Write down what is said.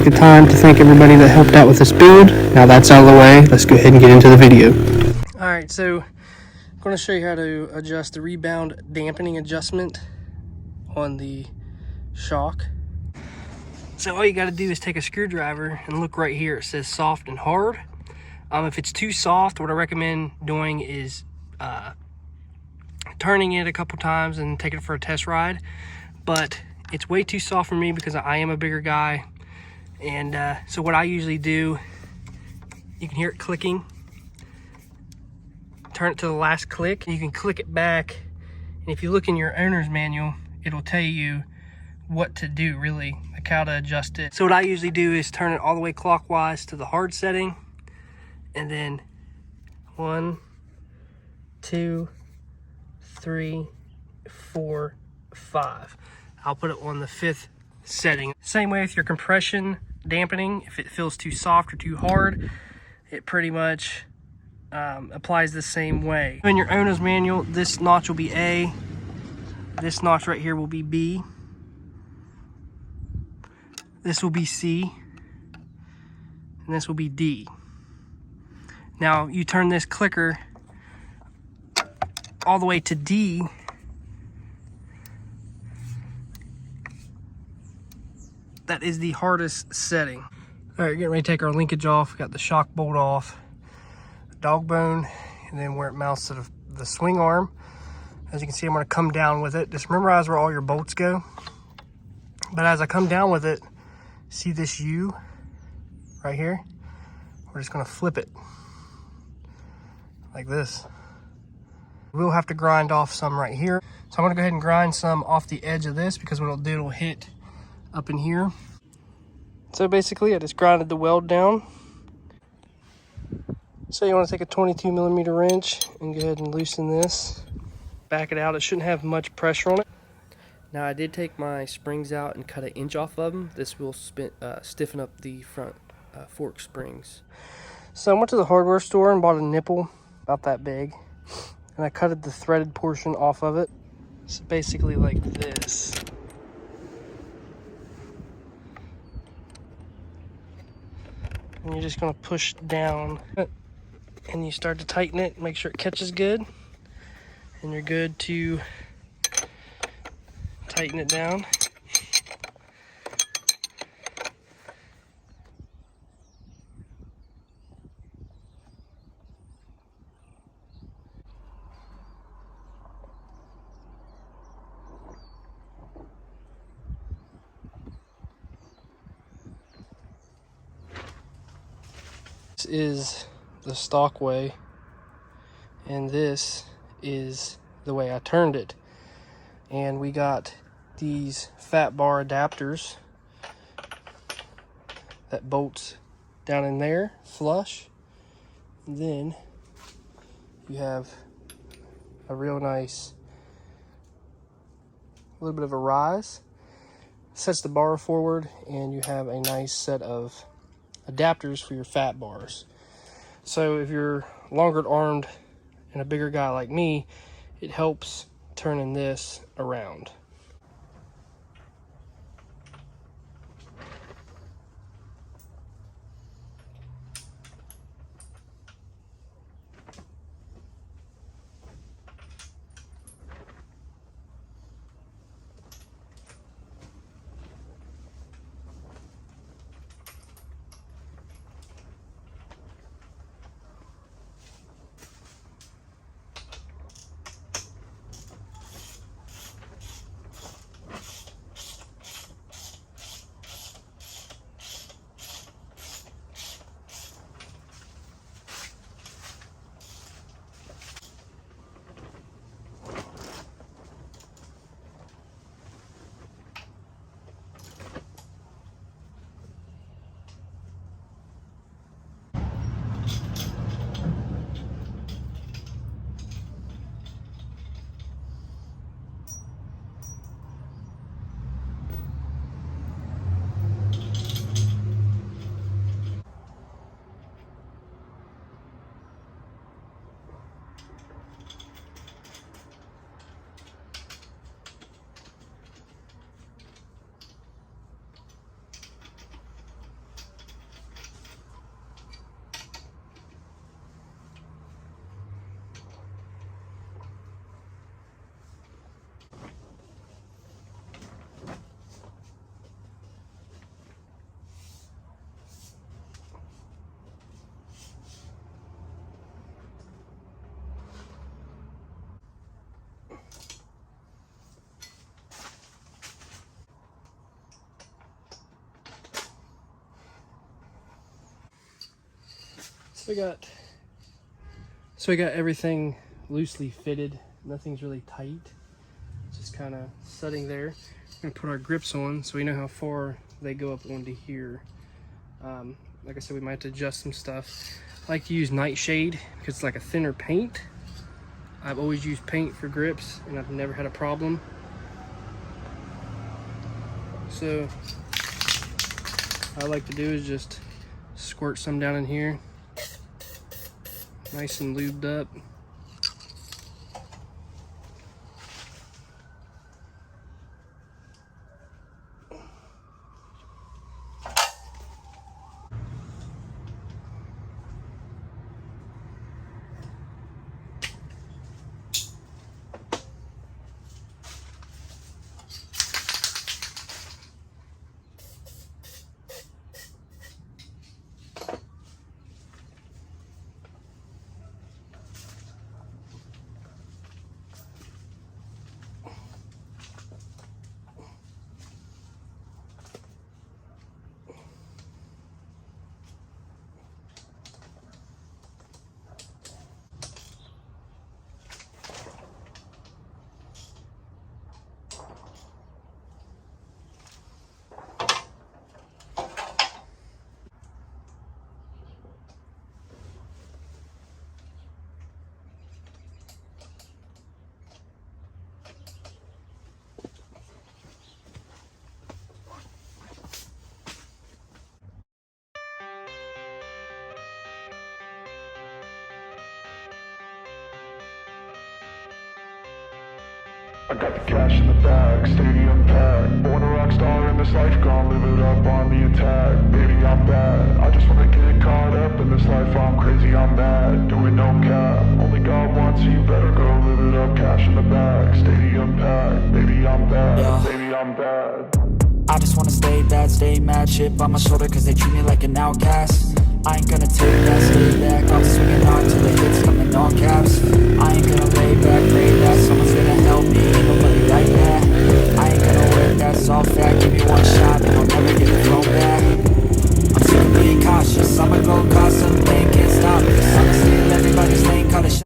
take the time to thank everybody that helped out with this build. Now that's out of the way, let's go ahead and get into the video. Alright, so I'm going to show you how to adjust the rebound dampening adjustment on the shock. So all you got to do is take a screwdriver and look right here. It says soft and hard. If it's too soft, what I recommend doing is turning it a couple times and taking it for a test ride. But it's way too soft for me because I am a bigger guy. And so what I usually do, you can hear it clicking. Turn it to the last click. You can click it back. And if you look in your owner's manual, it'll tell you what to do, really, like how to adjust it. So what I usually do is turn it all the way clockwise to the hard setting, and then 1, 2, 3, 4, 5. I'll put it on the 5th setting. Same way with your compression dampening. If it feels too soft or too hard, it pretty much applies the same way. In your owner's manual, this notch will be A, this notch right here will be B, this will be C, and this will be D. Now you turn this clicker all the way to D, that is the hardest setting. All right, getting ready to take our linkage off. Got the shock bolt off, the dog bone, and then where it mounts to the swing arm. As you can see, I'm going to come down with it. Just memorize where all your bolts go. But as I come down with it, see this U right here? We're just going to flip it like this. We'll have to grind off some right here. So I'm going to go ahead and grind some off the edge of this, because what it'll do, it'll hit up in here. So basically I just grinded the weld down. So you want to take a 22mm wrench and go ahead and loosen this. Back it out. It shouldn't have much pressure on it. Now I did take my springs out and cut 1 inch off of them. This will stiffen up the front fork springs. So I went to the hardware store and bought a nipple about that big, and I cutted the threaded portion off of it. It's basically like this. And you're just going to push down and you start to tighten it, make sure it catches good, and you're good to tighten it down. This is the stock way, and this is the way I turned it. And we got these fat bar adapters that bolts down in there flush, and then you have a real nice little bit of a rise, sets the bar forward, and you have a nice set of adapters for your fat bars. So if you're longer armed and a bigger guy like me, it helps turning this around. So we got everything loosely fitted. Nothing's really tight. Just kind of setting there. We're gonna put our grips on so we know how far they go up onto here. Like I said, we might have to adjust some stuff. I like to use nightshade because it's like a thinner paint. I've always used paint for grips and I've never had a problem. So what I like to do is just squirt some down in here. Nice and lubed up. I got the cash in the bag, stadium packed. Born a rock star in this life, gonna live it up on the attack. Baby, I'm bad, I just wanna get caught up in this life. I'm crazy, I'm mad, doing no cap. Only God wants you, better go live it up. Cash in the bag, stadium packed. Baby, I'm bad, yeah. Baby, I'm bad. I just wanna stay bad, stay mad. Chip on my shoulder cause they treat me like an outcast. I ain't gonna take that, stay back. I'm swinging on till the hits coming all caps.